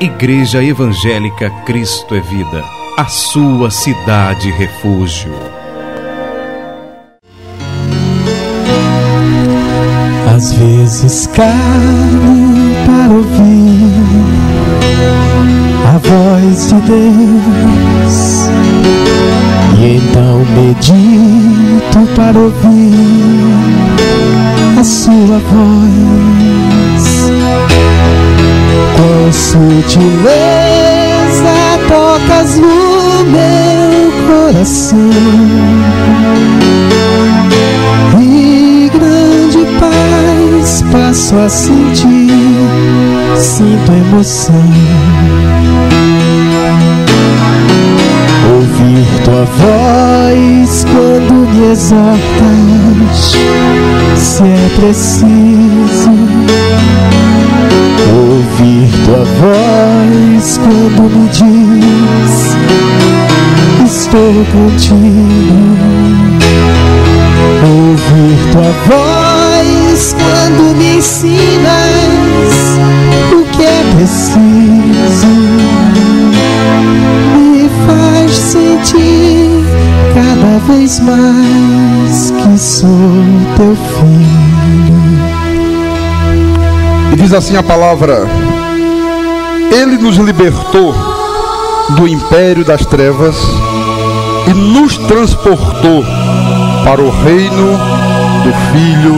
Igreja Evangélica Cristo é Vida, a sua cidade refúgio. Às vezes calo para ouvir a voz de Deus, e então medito para ouvir a sua voz. Com sutileza tocas no meu coração, e grande paz passo a sentir, sinto emoção. Ouvir tua voz quando me exortas, se é preciso. Ouvir tua voz quando me diz: estou contigo. Ouvir tua voz quando me ensinas o que é preciso, me faz sentir cada vez mais que sou teu filho. E diz assim a palavra: Ele nos libertou do império das trevas e nos transportou para o reino do Filho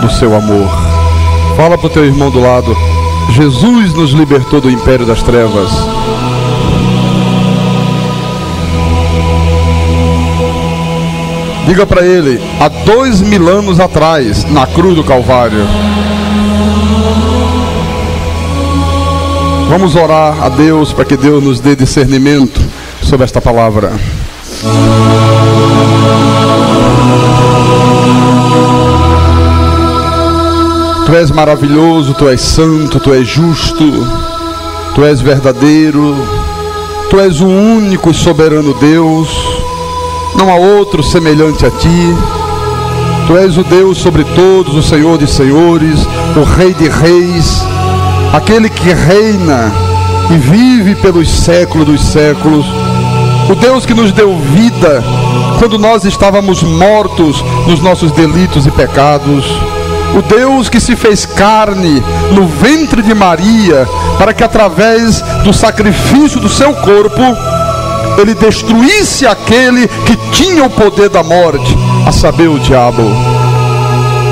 do seu amor. Fala para o teu irmão do lado: Jesus nos libertou do império das trevas. Diga para ele: há 2000 anos atrás, na cruz do Calvário. Vamos orar a Deus para que Deus nos dê discernimento sobre esta palavra. Tu és maravilhoso, Tu és santo, Tu és justo, Tu és verdadeiro, Tu és o único e soberano Deus, não há outro semelhante a Ti. Tu és o Deus sobre todos, o Senhor de senhores, o Rei de reis, aquele que reina e vive pelos séculos dos séculos, o Deus que nos deu vida quando nós estávamos mortos nos nossos delitos e pecados, o Deus que se fez carne no ventre de Maria, para que através do sacrifício do seu corpo, Ele destruísse aquele que tinha o poder da morte, a saber, o diabo.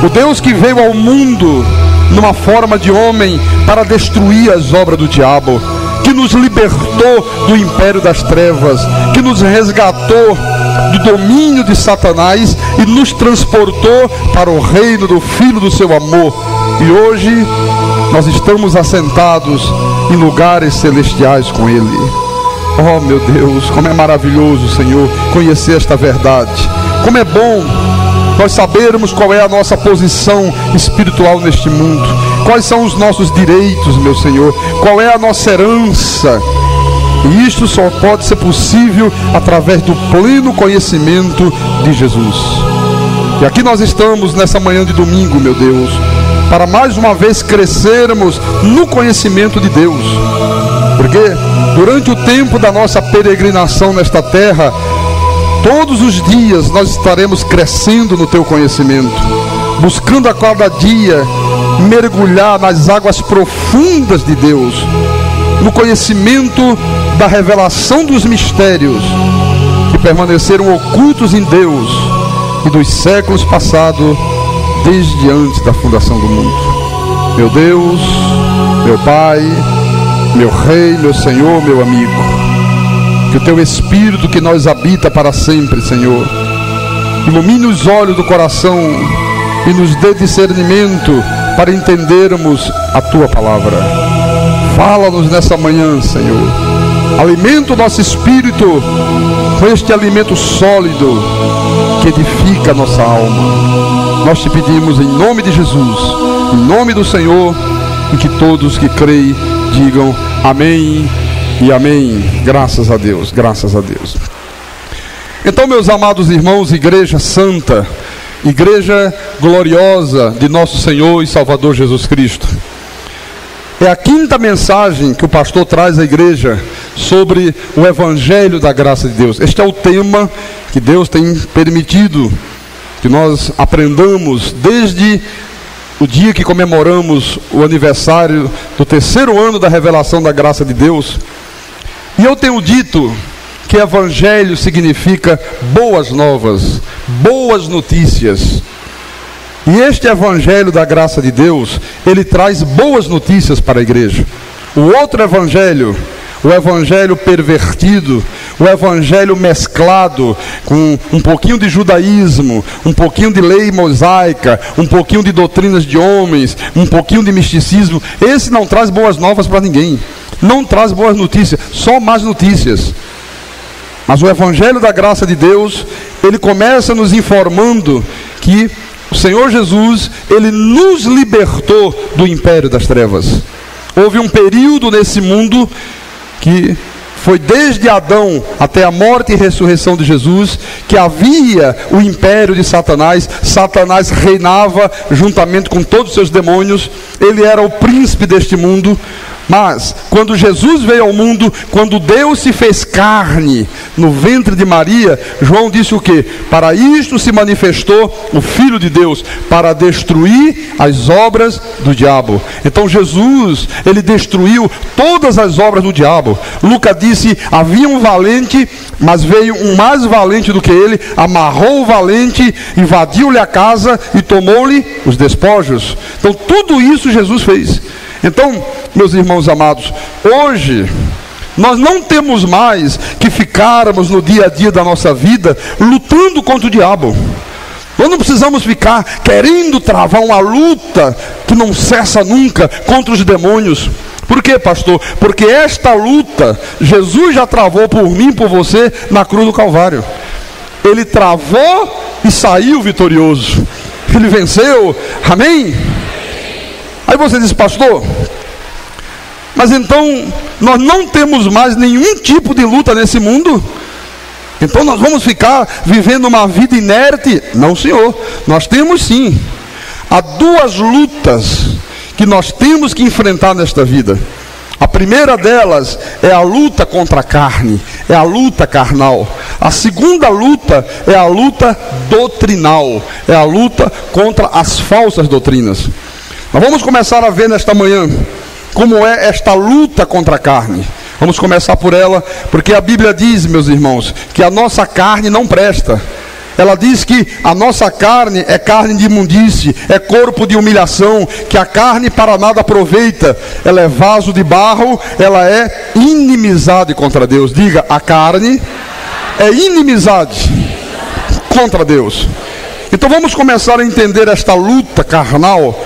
O Deus que veio ao mundo numa forma de homem para destruir as obras do diabo, que nos libertou do império das trevas, que nos resgatou do domínio de Satanás e nos transportou para o reino do Filho do seu amor. E hoje nós estamos assentados em lugares celestiais com Ele. Oh meu Deus, como é maravilhoso, Senhor, conhecer esta verdade. Como é bom nós sabermos qual é a nossa posição espiritual neste mundo, quais são os nossos direitos, meu Senhor, qual é a nossa herança. E isto só pode ser possível através do pleno conhecimento de Jesus. E aqui nós estamos nessa manhã de domingo, meu Deus, para mais uma vez crescermos no conhecimento de Deus. Porque durante o tempo da nossa peregrinação nesta terra, todos os dias nós estaremos crescendo no Teu conhecimento, buscando a cada dia mergulhar nas águas profundas de Deus, no conhecimento da revelação dos mistérios que permaneceram ocultos em Deus e dos séculos passados, desde antes da fundação do mundo. Meu Deus, meu Pai, meu Rei, meu Senhor, meu amigo, que o Teu Espírito que nós habita para sempre, Senhor, ilumine os olhos do coração e nos dê discernimento para entendermos a Tua palavra. Fala-nos nessa manhã, Senhor. Alimenta o nosso espírito com este alimento sólido que edifica a nossa alma. Nós te pedimos em nome de Jesus, em nome do Senhor, e que todos que creem digam amém e amém. Graças a Deus, graças a Deus. Então, meus amados irmãos, Igreja Santa, Igreja gloriosa de nosso Senhor e Salvador Jesus Cristo, é a quinta mensagem que o pastor traz à igreja sobre o Evangelho da graça de Deus. Este é o tema que Deus tem permitido que nós aprendamos desde o dia que comemoramos o aniversário do 3º ano da revelação da graça de Deus. E eu tenho dito que Evangelho significa boas novas, boas notícias. E este Evangelho da graça de Deus, ele traz boas notícias para a igreja. O outro Evangelho, o Evangelho pervertido, o Evangelho mesclado com um pouquinho de judaísmo, um pouquinho de lei mosaica, um pouquinho de doutrinas de homens, um pouquinho de misticismo, esse não traz boas novas para ninguém. Não traz boas notícias, só más notícias. Mas o Evangelho da graça de Deus, ele começa nos informando que o Senhor Jesus, ele nos libertou do império das trevas. Houve um período nesse mundo que foi desde Adão até a morte e ressurreição de Jesus, que havia o império de Satanás. Satanás reinava juntamente com todos os seus demônios, ele era o príncipe deste mundo. Mas, quando Jesus veio ao mundo, quando Deus se fez carne no ventre de Maria, João disse o quê? Para isto se manifestou o Filho de Deus, para destruir as obras do diabo. Então Jesus, ele destruiu todas as obras do diabo. Lucas disse, havia um valente, mas veio um mais valente do que ele, amarrou o valente, invadiu-lhe a casa e tomou-lhe os despojos. Então tudo isso Jesus fez. Então, meus irmãos amados, hoje nós não temos mais que ficarmos no dia a dia da nossa vida lutando contra o diabo. Nós não precisamos ficar querendo travar uma luta que não cessa nunca contra os demônios. Por quê, pastor? Porque esta luta Jesus já travou por mim e por você na cruz do Calvário. Ele travou e saiu vitorioso. Ele venceu. Amém? Aí você diz, pastor, mas então nós não temos mais nenhum tipo de luta nesse mundo? Então nós vamos ficar vivendo uma vida inerte? Não, senhor, nós temos sim. Há duas lutas que nós temos que enfrentar nesta vida. A primeira delas é a luta contra a carne, é a luta carnal. A segunda luta é a luta doutrinal, é a luta contra as falsas doutrinas. Nós vamos começar a ver nesta manhã como é esta luta contra a carne. Vamos começar por ela, porque a Bíblia diz, meus irmãos, que a nossa carne não presta. Ela diz que a nossa carne é carne de imundície, é corpo de humilhação, que a carne para nada aproveita, ela é vaso de barro, ela é inimizade contra Deus. Diga, a carne é inimizade contra Deus. Então vamos começar a entender esta luta carnal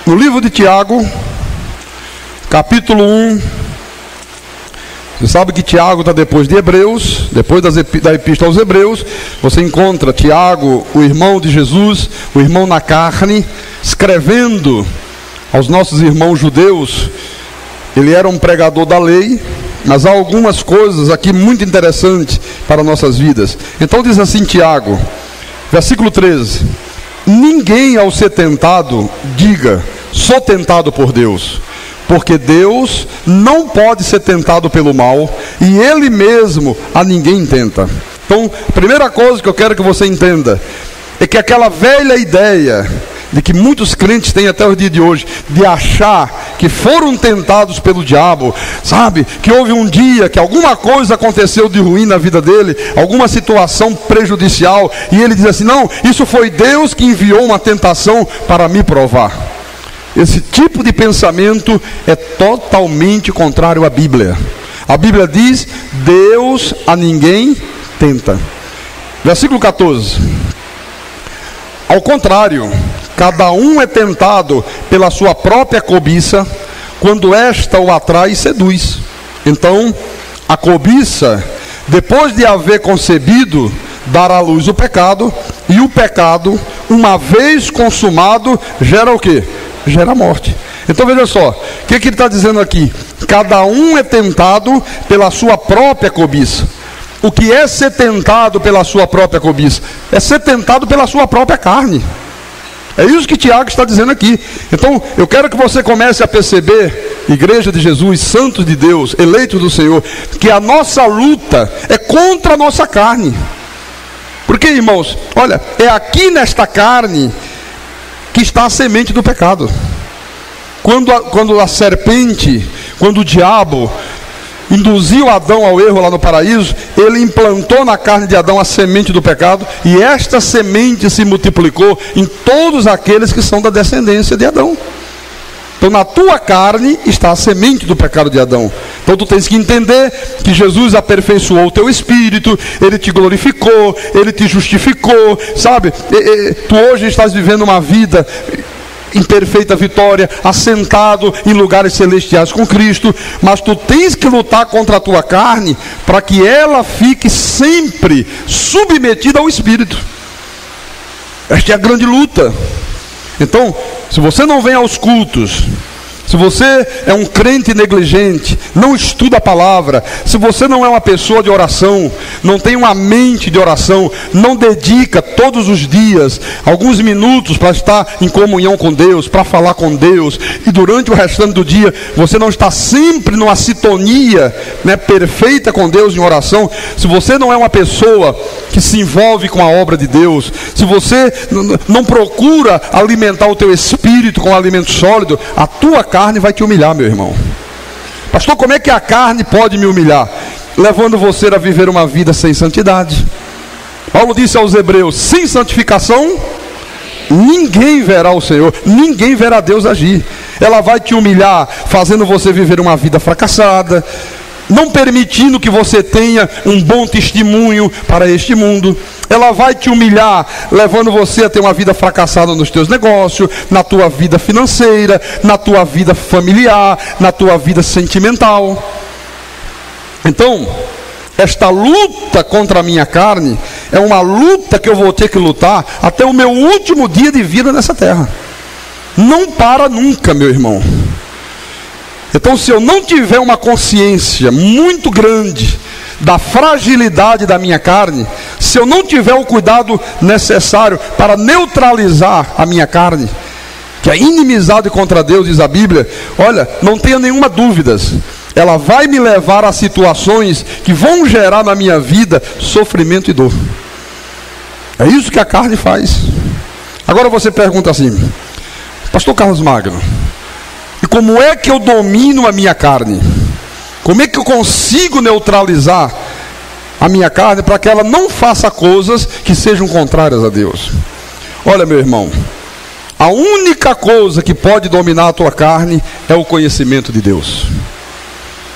no livro de Tiago, capítulo 1. Você sabe que Tiago está depois de Hebreus, depois da epístola aos Hebreus. Você encontra Tiago, o irmão de Jesus, o irmão na carne, escrevendo aos nossos irmãos judeus. Ele era um pregador da lei, mas há algumas coisas aqui muito interessantes para nossas vidas. Então diz assim Tiago, versículo 13: ninguém ao ser tentado diga, sou tentado por Deus. Porque Deus não pode ser tentado pelo mal, e Ele mesmo a ninguém tenta. Então, a primeira coisa que eu quero que você entenda, é que aquela velha ideia, de que muitos crentes têm até o dia de hoje, de achar que foram tentados pelo diabo, sabe? Que houve um dia que alguma coisa aconteceu de ruim na vida dele, alguma situação prejudicial, e ele diz assim, não, isso foi Deus que enviou uma tentação para me provar. Esse tipo de pensamento é totalmente contrário à Bíblia. A Bíblia diz, Deus a ninguém tenta. Versículo 14. Ao contrário, cada um é tentado pela sua própria cobiça, quando esta o atrai e seduz. Então, a cobiça, depois de haver concebido, dará à luz o pecado, e o pecado, uma vez consumado, gera o quê? Gera morte. Então veja só, o que ele está dizendo aqui? Cada um é tentado pela sua própria cobiça. O que é ser tentado pela sua própria cobiça? É ser tentado pela sua própria carne. É isso que Tiago está dizendo aqui. Então eu quero que você comece a perceber igreja de Jesus, santos de Deus, eleitos do Senhor, que a nossa luta é contra a nossa carne. Porque, irmãos, olha, é aqui nesta carne que está a semente do pecado. Quando a serpente, quando o diabo induziu Adão ao erro lá no paraíso, ele implantou na carne de Adão a semente do pecado, e esta semente se multiplicou em todos aqueles que são da descendência de Adão. Então na tua carne está a semente do pecado de Adão. Então tu tens que entender que Jesus aperfeiçoou o teu espírito, Ele te glorificou, Ele te justificou, sabe? Tu hoje estás vivendo uma vida em perfeita vitória, assentado em lugares celestiais com Cristo, mas tu tens que lutar contra a tua carne, para que ela fique sempre submetida ao Espírito. Esta é a grande luta. Então, se você não vem aos cultos, se você é um crente negligente, não estuda a palavra, se você não é uma pessoa de oração, não tem uma mente de oração, não dedica todos os dias alguns minutos para estar em comunhão com Deus, para falar com Deus, e durante o restante do dia você não está sempre numa sintonia, perfeita com Deus em oração, se você não é uma pessoa que se envolve com a obra de Deus, se você não procura alimentar o teu espírito com alimento sólido, a tua carne vai te humilhar, meu irmão. Pastor, como é que a carne pode me humilhar? Levando você a viver uma vida sem santidade. Paulo disse aos Hebreus: sem santificação ninguém verá o Senhor, ninguém verá Deus agir. Ela vai te humilhar fazendo você viver uma vida fracassada, não permitindo que você tenha um bom testemunho para este mundo. Ela vai te humilhar, levando você a ter uma vida fracassada nos teus negócios, na tua vida financeira, na tua vida familiar, na tua vida sentimental. Então, esta luta contra a minha carne é uma luta que eu vou ter que lutar até o meu último dia de vida nessa terra. Não para nunca, meu irmão. Então, se eu não tiver uma consciência muito grande da fragilidade da minha carne, se eu não tiver o cuidado necessário para neutralizar a minha carne, que é inimizade contra Deus, diz a Bíblia, olha, não tenha nenhuma dúvida, ela vai me levar a situações que vão gerar na minha vida sofrimento e dor. É isso que a carne faz. Agora você pergunta assim: Pastor Carlos Magno, e como é que eu domino a minha carne? Como é que eu consigo neutralizar a minha carne para que ela não faça coisas que sejam contrárias a Deus? Olha, meu irmão, a única coisa que pode dominar a tua carne é o conhecimento de Deus.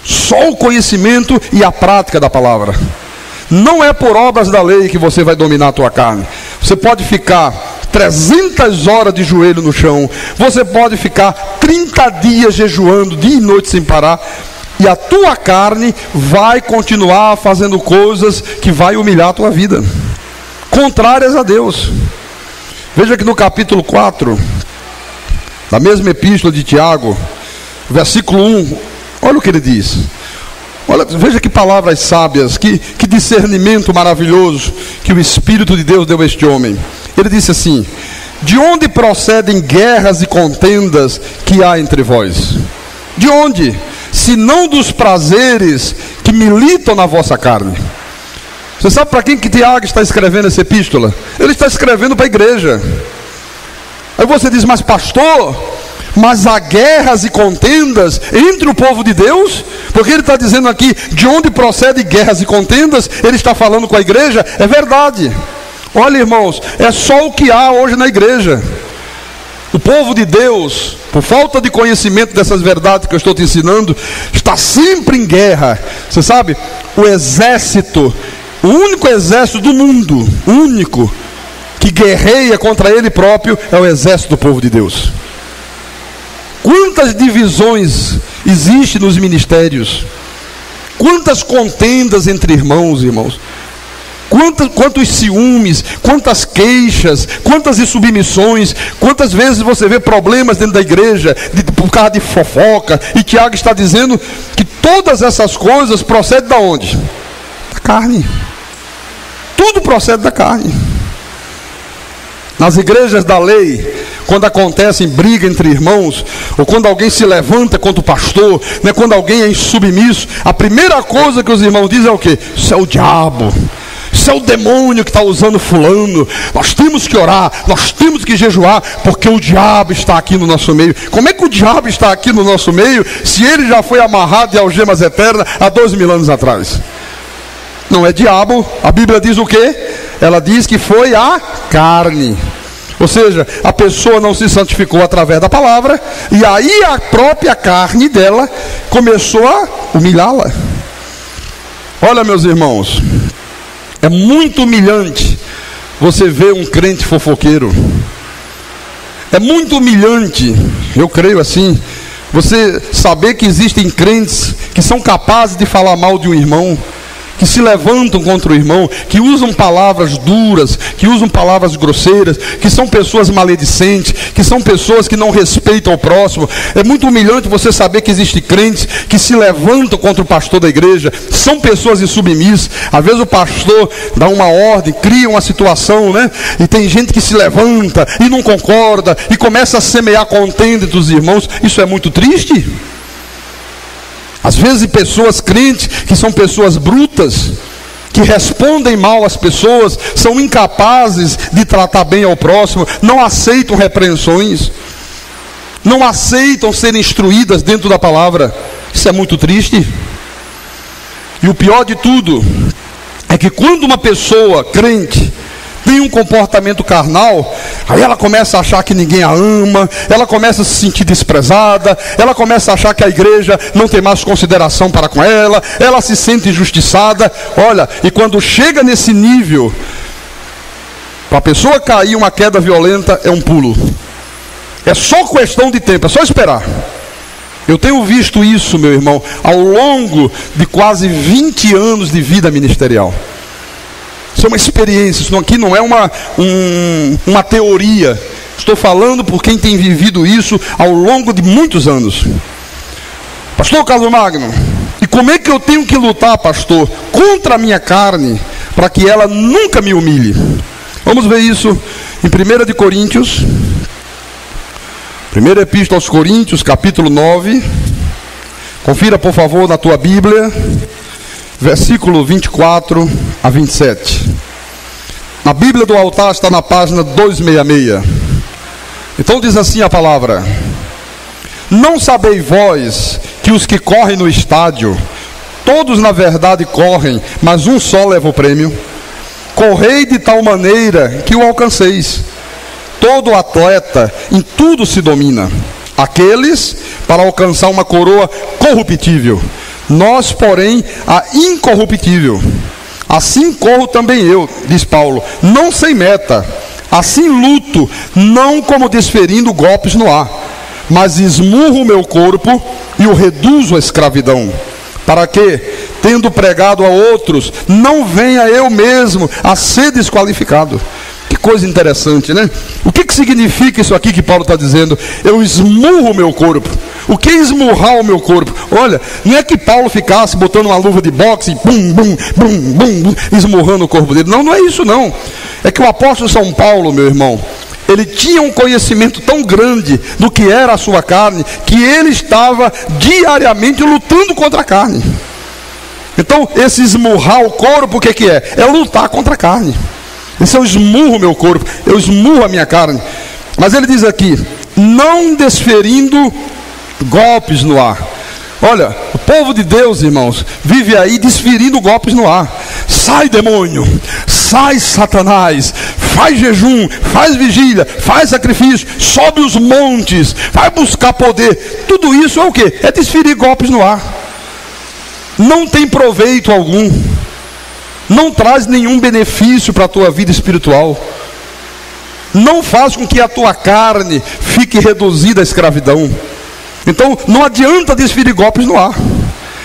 Só o conhecimento e a prática da palavra. Não é por obras da lei que você vai dominar a tua carne. Você pode ficar 300 horas de joelho no chão, você pode ficar 30 dias jejuando, dia e noite sem parar, e a tua carne vai continuar fazendo coisas que vai humilhar a tua vida, contrárias a Deus. Veja que no capítulo 4 da mesma epístola de Tiago, versículo 1, olha o que ele diz. Olha, veja que palavras sábias, que discernimento maravilhoso que o Espírito de Deus deu a este homem. Ele disse assim: de onde procedem guerras e contendas que há entre vós? De onde? Se não dos prazeres que militam na vossa carne. Você sabe para quem que Tiago está escrevendo essa epístola? Ele está escrevendo para a igreja. Aí você diz: mas pastor, mas há guerras e contendas entre o povo de Deus? Porque ele está dizendo aqui, de onde procedem guerras e contendas, ele está falando com a igreja. É verdade. Olha, irmãos, é só o que há hoje na igreja. O povo de Deus, por falta de conhecimento dessas verdades que eu estou te ensinando, está sempre em guerra. Você sabe, o exército, o único exército do mundo, único, que guerreia contra ele próprio, é o exército do povo de Deus. Quantas divisões existem nos ministérios? Quantas contendas entre irmãos? Quantos ciúmes, quantas queixas, quantas insubmissões, quantas vezes você vê problemas dentro da igreja, por causa de fofoca. E Tiago está dizendo que todas essas coisas procedem de onde? Da carne. Tudo procede da carne. Nas igrejas da lei, quando acontece briga entre irmãos, ou quando alguém se levanta contra o pastor, né? Quando alguém é insubmisso, a primeira coisa que os irmãos dizem é o quê? Isso é o diabo. Isso é o demônio que está usando fulano. Nós temos que orar, nós temos que jejuar, porque o diabo está aqui no nosso meio. Como é que o diabo está aqui no nosso meio, se ele já foi amarrado de algemas eternas há 2000 anos atrás? Não é diabo. A Bíblia diz o quê? Ela diz que foi a carne. Ou seja, a pessoa não se santificou através da palavra, e aí a própria carne dela começou a humilhá-la. Olha, meus irmãos, é muito humilhante você ver um crente fofoqueiro. É muito humilhante, eu creio assim, você saber que existem crentes que são capazes de falar mal de um irmão, que se levantam contra o irmão, que usam palavras duras, que usam palavras grosseiras, que são pessoas maledicentes, que são pessoas que não respeitam o próximo. É muito humilhante você saber que existem crentes que se levantam contra o pastor da igreja, são pessoas insubmissas. Às vezes o pastor dá uma ordem, cria uma situação, né? E tem gente que se levanta e não concorda, e começa a semear contenda entre os irmãos. Isso é muito triste. Às vezes pessoas crentes, que são pessoas brutas, que respondem mal às pessoas, são incapazes de tratar bem ao próximo, não aceitam repreensões, não aceitam ser instruídas dentro da palavra. Isso é muito triste. E o pior de tudo é que quando uma pessoa crente tem um comportamento carnal, aí ela começa a achar que ninguém a ama, ela começa a se sentir desprezada, ela começa a achar que a igreja não tem mais consideração para com ela, ela se sente injustiçada. Olha, e quando chega nesse nível, para a pessoa cair uma queda violenta, é um pulo. É só questão de tempo, é só esperar. Eu tenho visto isso, meu irmão, ao longo de quase 20 anos de vida ministerial. Isso é uma experiência, isso aqui não é uma teoria. Estou falando por quem tem vivido isso ao longo de muitos anos. Pastor Carlos Magno, e como é que eu tenho que lutar, pastor, contra a minha carne, para que ela nunca me humilhe? Vamos ver isso em 1 de Coríntios, primeira epístola aos Coríntios, capítulo 9. Confira, por favor, na tua Bíblia, versículo 24 a 27. Na Bíblia do altar está na página 266. Então diz assim a palavra: não sabeis vós que os que correm no estádio, todos na verdade correm, mas um só leva o prêmio? Correi de tal maneira que o alcanceis. Todo atleta em tudo se domina, aqueles para alcançar uma coroa corruptível, nós, porém, a incorruptível. Assim corro também eu, diz Paulo, não sem meta. Assim luto, não como desferindo golpes no ar, mas esmurro o meu corpo e o reduzo à escravidão, para que, tendo pregado a outros, não venha eu mesmo a ser desqualificado. Que coisa interessante, né? O que significa isso aqui que Paulo está dizendo? Eu esmurro o meu corpo. O que é esmurrar o meu corpo? Olha, não é que Paulo ficasse botando uma luva de boxe e bum, bum, bum, bum, bum, esmurrando o corpo dele. Não, não é isso não. É que o apóstolo São Paulo, meu irmão, ele tinha um conhecimento tão grande do que era a sua carne, que ele estava diariamente lutando contra a carne. Então, esse esmurrar o corpo, o que é? É lutar contra a carne. Esse eu esmurro o meu corpo, eu esmurro a minha carne. Mas ele diz aqui, não desferindo golpes no ar. Olha, o povo de Deus, irmãos, vive aí desferindo golpes no ar. Sai, demônio, sai, Satanás, faz jejum, faz vigília, faz sacrifício, sobe os montes, vai buscar poder. Tudo isso é o quê? É desferir golpes no ar. Não tem proveito algum, não traz nenhum benefício para a tua vida espiritual, não faz com que a tua carne fique reduzida à escravidão. Então não adianta desferir golpes no ar.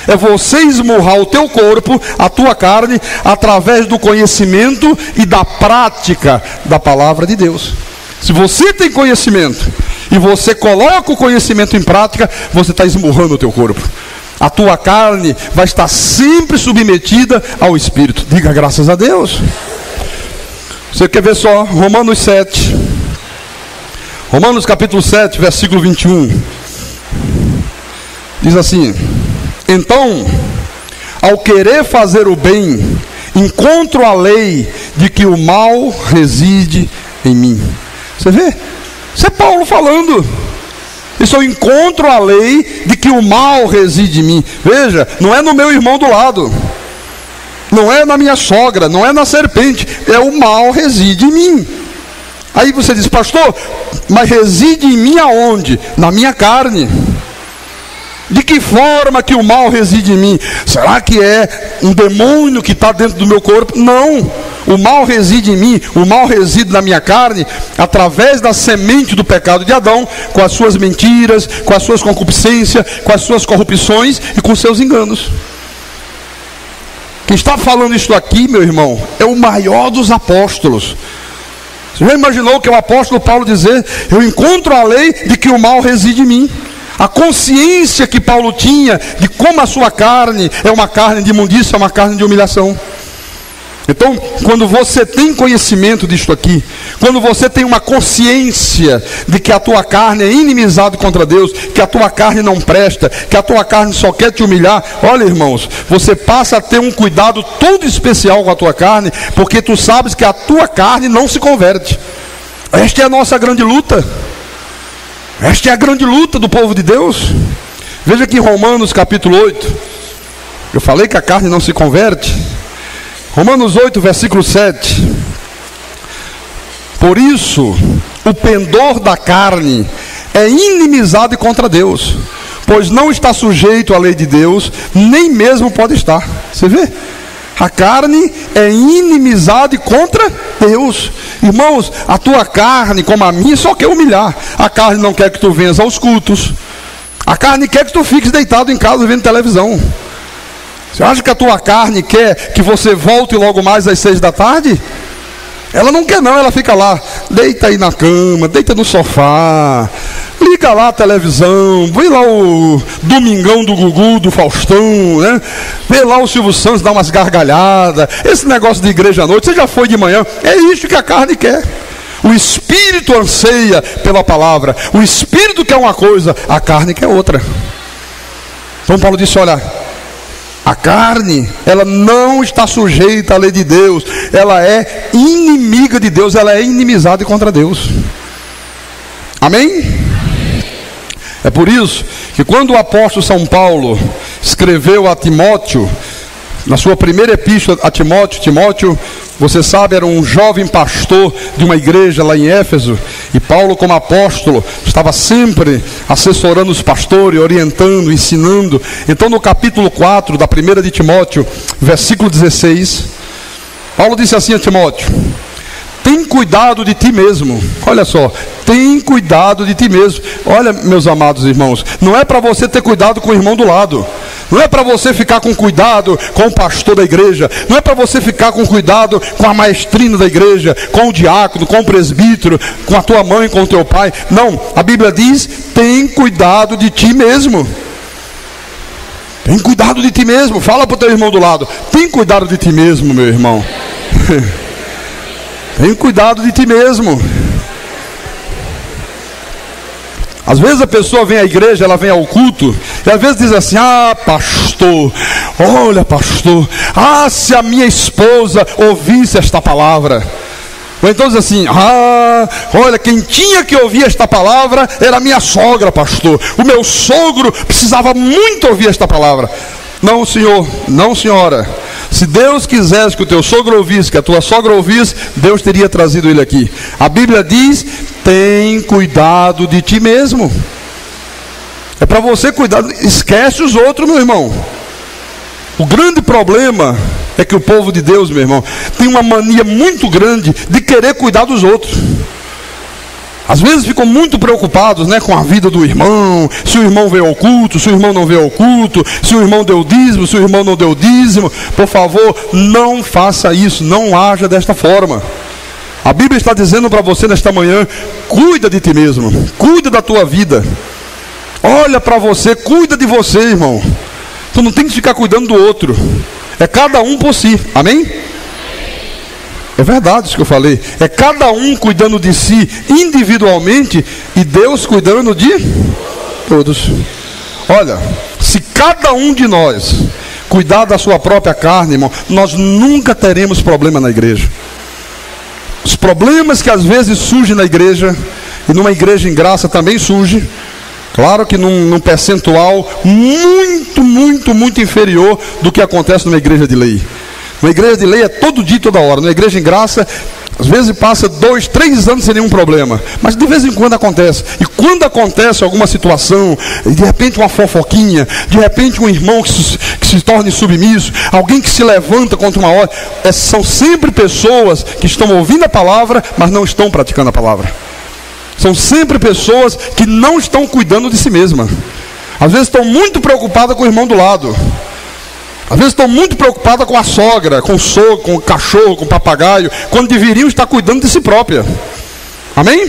É você esmurrar o teu corpo, a tua carne, através do conhecimento e da prática da palavra de Deus. Se você tem conhecimento e você coloca o conhecimento em prática, você está esmurrando o teu corpo. A tua carne vai estar sempre submetida ao Espírito. Diga graças a Deus. Você quer ver só? Romanos 7. Romanos capítulo 7, versículo 21. Diz assim: então, ao querer fazer o bem, encontro a lei de que o mal reside em mim. Você vê? Isso é Paulo falando. Isso eu encontro a lei de que o mal reside em mim. Veja, não é no meu irmão do lado, não é na minha sogra, não é na serpente, é o mal reside em mim. Aí você diz: pastor, mas reside em mim aonde? Na minha carne. De que forma que o mal reside em mim? Será que é um demônio que está dentro do meu corpo? Não, o mal reside em mim, o mal reside na minha carne, através da semente do pecado de Adão, com as suas mentiras, com as suas concupiscências, com as suas corrupções e com os seus enganos. Quem está falando isso aqui, meu irmão, é o maior dos apóstolos. Você já imaginou que é o apóstolo Paulo dizer: eu encontro a lei de que o mal reside em mim? A consciência que Paulo tinha de como a sua carne é uma carne de imundícia, é uma carne de humilhação. Então, quando você tem conhecimento disto aqui, quando você tem uma consciência de que a tua carne é inimizade contra Deus, que a tua carne não presta, que a tua carne só quer te humilhar, olha, irmãos, você passa a ter um cuidado todo especial com a tua carne, porque tu sabes que a tua carne não se converte. Esta é a nossa grande luta. Esta é a grande luta do povo de Deus. Veja aqui em Romanos capítulo 8. Eu falei que a carne não se converte. Romanos 8, versículo 7. Por isso, o pendor da carne é inimizade contra Deus, pois não está sujeito à lei de Deus, nem mesmo pode estar. Você vê? A carne é inimizade contra Deus. Irmãos, a tua carne, como a minha, só quer humilhar. A carne não quer que tu venhas aos cultos. A carne quer que tu fiques deitado em casa vendo televisão. Você acha que a tua carne quer que você volte logo mais às 6 da tarde? Ela não quer não, ela fica lá, deita aí na cama, deita no sofá, liga lá a televisão, vê lá o Domingão do Gugu, do Faustão, né? Vê lá o Silvio Santos dar umas gargalhadas, esse negócio de igreja à noite, você já foi de manhã, é isso que a carne quer. O espírito anseia pela palavra, o espírito quer uma coisa, a carne quer outra. Então Paulo disse: olha, a carne, ela não está sujeita à lei de Deus, ela é inimiga de Deus, ela é inimizade contra Deus. Amém? É por isso que quando o apóstolo São Paulo escreveu a Timóteo, na sua primeira epístola a Timóteo, você sabe, era um jovem pastor de uma igreja lá em Éfeso, e Paulo, como apóstolo, estava sempre assessorando os pastores, orientando, ensinando. Então no capítulo 4 da primeira de Timóteo, versículo 16, Paulo disse assim a Timóteo: tem cuidado de ti mesmo. Olha só, tem cuidado de ti mesmo. Olha, meus amados irmãos, não é para você ter cuidado com o irmão do lado, não é para você ficar com cuidado com o pastor da igreja, não é para você ficar com cuidado com a maestrina da igreja, com o diácono, com o presbítero, com a tua mãe, com o teu pai. Não, a Bíblia diz: tem cuidado de ti mesmo. Tem cuidado de ti mesmo. Fala para o teu irmão do lado: tem cuidado de ti mesmo, meu irmão. Tem cuidado de ti mesmo. Às vezes a pessoa vem à igreja, ela vem ao culto, e às vezes diz assim: ah, pastor, olha, pastor, ah, se a minha esposa ouvisse esta palavra. Ou então diz assim: ah, olha, quem tinha que ouvir esta palavra era a minha sogra, pastor. O meu sogro precisava muito ouvir esta palavra. Não, senhor, não, senhora. Se Deus quisesse que o teu sogro ouvisse, que a tua sogra ouvisse, Deus teria trazido ele aqui. A Bíblia diz: tem cuidado de ti mesmo. É para você cuidar. Esquece os outros, meu irmão. O grande problema é que o povo de Deus, meu irmão, tem uma mania muito grande de querer cuidar dos outros. Às vezes ficam muito preocupados, né, com a vida do irmão, se o irmão veio ao culto, se o irmão não veio ao culto, se o irmão deu dízimo, se o irmão não deu dízimo. Por favor, não faça isso, não haja desta forma. A Bíblia está dizendo para você nesta manhã: cuida de ti mesmo, cuida da tua vida. Olha para você, cuida de você, irmão. Tu não tem que ficar cuidando do outro, é cada um por si, amém? É verdade isso que eu falei. É cada um cuidando de si individualmente e Deus cuidando de todos. Olha, se cada um de nós cuidar da sua própria carne, irmão, nós nunca teremos problema na igreja. Os problemas que às vezes surgem na igreja, e numa igreja em graça também surge, claro que num percentual muito inferior do que acontece numa igreja de lei. Uma igreja de lei é todo dia e toda hora. Na igreja em graça, às vezes passa 2, 3 anos sem nenhum problema, mas de vez em quando acontece. E quando acontece alguma situação, de repente uma fofoquinha, de repente um irmão que se torna submisso, alguém que se levanta contra uma ordem, são sempre pessoas que estão ouvindo a palavra, mas não estão praticando a palavra. São sempre pessoas que não estão cuidando de si mesmas. Às vezes estão muito preocupadas com o irmão do lado. Às vezes estão muito preocupadas com a sogra, com o sogro, com o cachorro, com o papagaio, quando deveriam estar cuidando de si própria. Amém?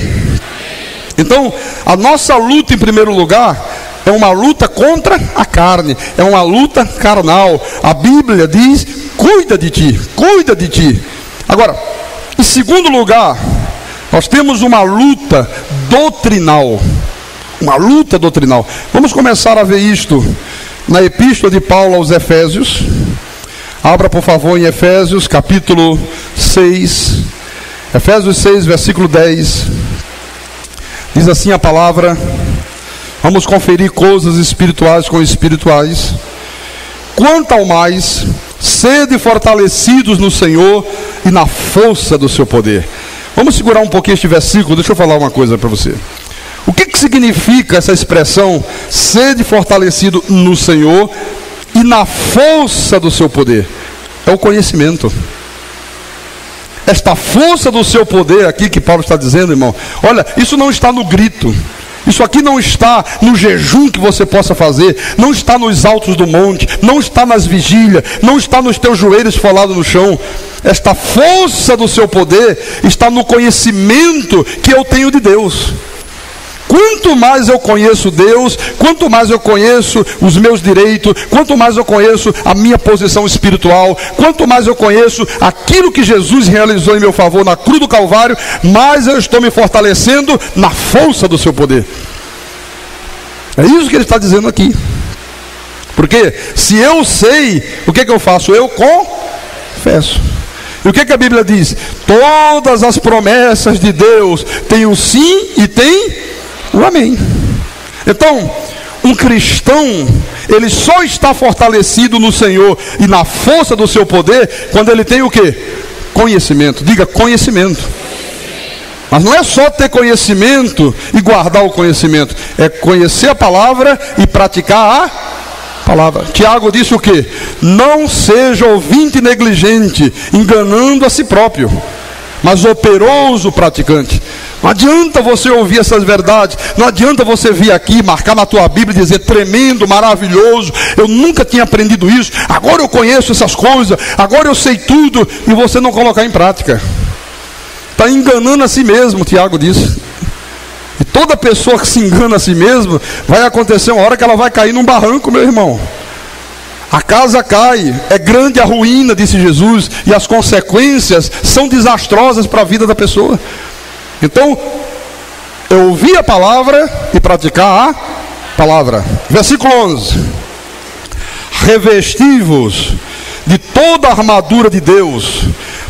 Então, a nossa luta em primeiro lugar é uma luta contra a carne, é uma luta carnal. A Bíblia diz, cuida de ti, cuida de ti. Agora, em segundo lugar, nós temos uma luta doutrinal. Uma luta doutrinal. Vamos começar a ver isto na epístola de Paulo aos Efésios. Abra por favor em Efésios capítulo 6. Efésios 6, versículo 10. Diz assim a palavra. Vamos conferir coisas espirituais com espirituais. Quanto ao mais, sede fortalecidos no Senhor e na força do seu poder. Vamos segurar um pouquinho este versículo. Deixa eu falar uma coisa para você. O que significa essa expressão, sede fortalecido no Senhor e na força do seu poder? É o conhecimento. Esta força do seu poder aqui que Paulo está dizendo, irmão, olha, isso não está no grito. Isso aqui não está no jejum que você possa fazer, não está nos altos do monte, não está nas vigílias, não está nos teus joelhos esfolados no chão. Esta força do seu poder está no conhecimento que eu tenho de Deus. Quanto mais eu conheço Deus, quanto mais eu conheço os meus direitos, quanto mais eu conheço a minha posição espiritual, quanto mais eu conheço aquilo que Jesus realizou em meu favor na cruz do Calvário, mais eu estou me fortalecendo na força do seu poder. É isso que ele está dizendo aqui. Porque se eu sei, o que eu faço? Eu confesso. E o que a Bíblia diz? Todas as promessas de Deus têm o sim e tem o amém. Então, um cristão, ele só está fortalecido no Senhor e na força do seu poder quando ele tem o quê? Conhecimento. Diga conhecimento. Mas não é só ter conhecimento e guardar o conhecimento, é conhecer a palavra e praticar a palavra. Tiago disse o quê? Não seja ouvinte negligente, enganando a si próprio, mas operoso praticante. Não adianta você ouvir essas verdades, não adianta você vir aqui, marcar na tua Bíblia e dizer tremendo, maravilhoso, eu nunca tinha aprendido isso, agora eu conheço essas coisas, agora eu sei tudo, e você não colocar em prática. Está enganando a si mesmo, Tiago disse. E toda pessoa que se engana a si mesmo, vai acontecer uma hora que ela vai cair num barranco, meu irmão. A casa cai, é grande a ruína, disse Jesus, e as consequências são desastrosas para a vida da pessoa. Então, eu ouvir a palavra e praticar a palavra. Versículo 11. Revesti-vos de toda a armadura de Deus,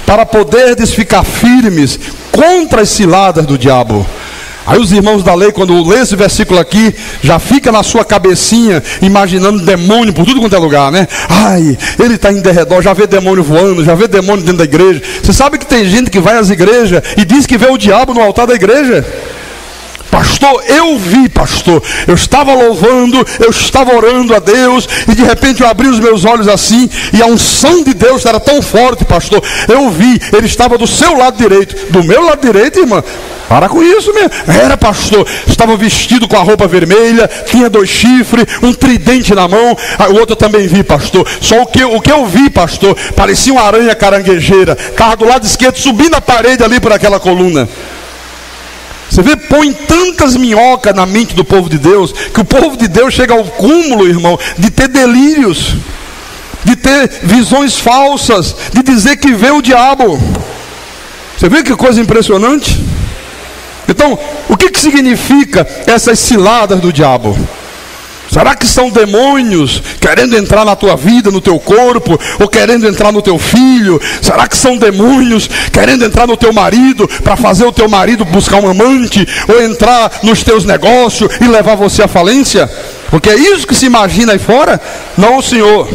para poderdes ficar firmes contra as ciladas do diabo. Aí os irmãos da lei, quando lê esse versículo aqui, já fica na sua cabecinha, imaginando demônio por tudo quanto é lugar, né? Ai, ele está em derredor, já vê demônio voando, já vê demônio dentro da igreja. Você sabe que tem gente que vai às igrejas e diz que vê o diabo no altar da igreja? Pastor, eu vi, pastor, eu estava louvando, eu estava orando a Deus, e de repente eu abri os meus olhos assim, e a unção de Deus era tão forte, pastor, eu vi, ele estava do seu lado direito. Do meu lado direito, irmã? Para com isso mesmo. Era, pastor, estava vestido com a roupa vermelha, tinha 2 chifres, um tridente na mão. O outro eu também vi, pastor. Só o que eu vi, pastor, parecia uma aranha caranguejeira, estava do lado esquerdo, subindo a parede ali por aquela coluna. Você vê, põe tantas minhocas na mente do povo de Deus, que o povo de Deus chega ao cúmulo, irmão, de ter delírios, de ter visões falsas, de dizer que vê o diabo. Você vê que coisa impressionante? Então, o que significa essas ciladas do diabo? Será que são demônios querendo entrar na tua vida, no teu corpo, ou querendo entrar no teu filho? Será que são demônios querendo entrar no teu marido, para fazer o teu marido buscar um amante, ou entrar nos teus negócios e levar você à falência? Porque é isso que se imagina aí fora? Não, Senhor.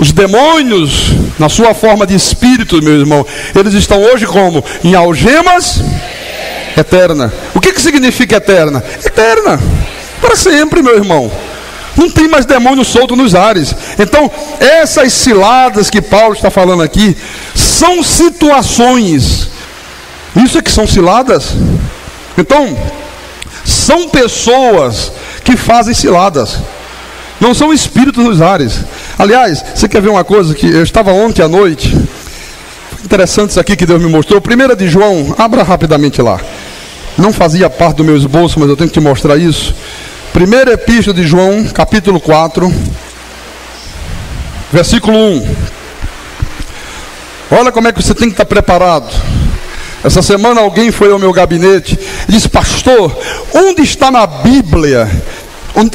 Os demônios, na sua forma de espírito, meu irmão, eles estão hoje como? Em algemas eterna. O que significa eterna? Eterna. Para sempre, meu irmão. Não tem mais demônio solto nos ares. Então, essas ciladas que Paulo está falando aqui, são situações. Isso é que são ciladas. Então, são pessoas que fazem ciladas. Não são espíritos nos ares. Aliás, você quer ver uma coisa? Que eu estava ontem à noite. Interessante isso aqui que Deus me mostrou. 1 de João, abra rapidamente lá. Não fazia parte do meu esboço, mas eu tenho que te mostrar isso. Primeira epístola de João, capítulo 4, versículo 1. Olha como é que você tem que estar preparado. Essa semana alguém foi ao meu gabinete e disse: pastor, onde está na Bíblia?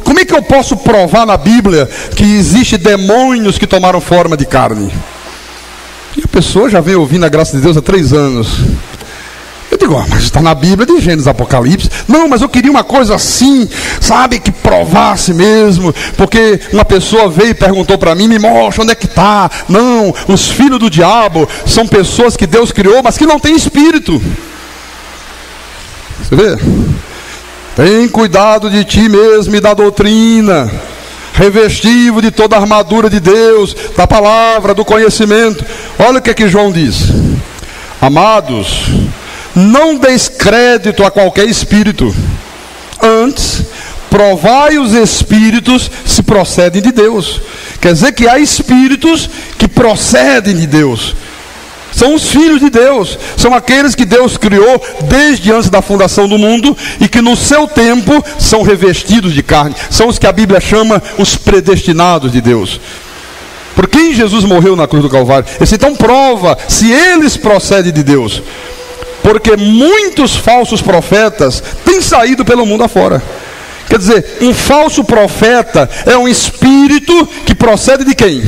Como é que eu posso provar na Bíblia que existe demônios que tomaram forma de carne? E a pessoa já vem ouvindo a graça de Deus há 3 anos. Eu digo: mas está na Bíblia de Gênesis, Apocalipse. Não, mas eu queria uma coisa assim, sabe, que provasse mesmo. Porque uma pessoa veio e perguntou para mim: me mostra onde é que está. Não, os filhos do diabo são pessoas que Deus criou, mas que não têm espírito. Você vê? Tem cuidado de ti mesmo e da doutrina, revestivo de toda a armadura de Deus, da palavra, do conhecimento. Olha o que é que João diz: amados, não deis crédito a qualquer espírito, antes provai os espíritos se procedem de Deus. Quer dizer que há espíritos que procedem de Deus. São os filhos de Deus, são aqueles que Deus criou desde antes da fundação do mundo e que no seu tempo são revestidos de carne. São os que a Bíblia chama os predestinados de Deus. Por quem Jesus morreu na cruz do Calvário? Esse então prova se eles procedem de Deus. Porque muitos falsos profetas têm saído pelo mundo afora. Quer dizer, um falso profeta é um espírito que procede de quem?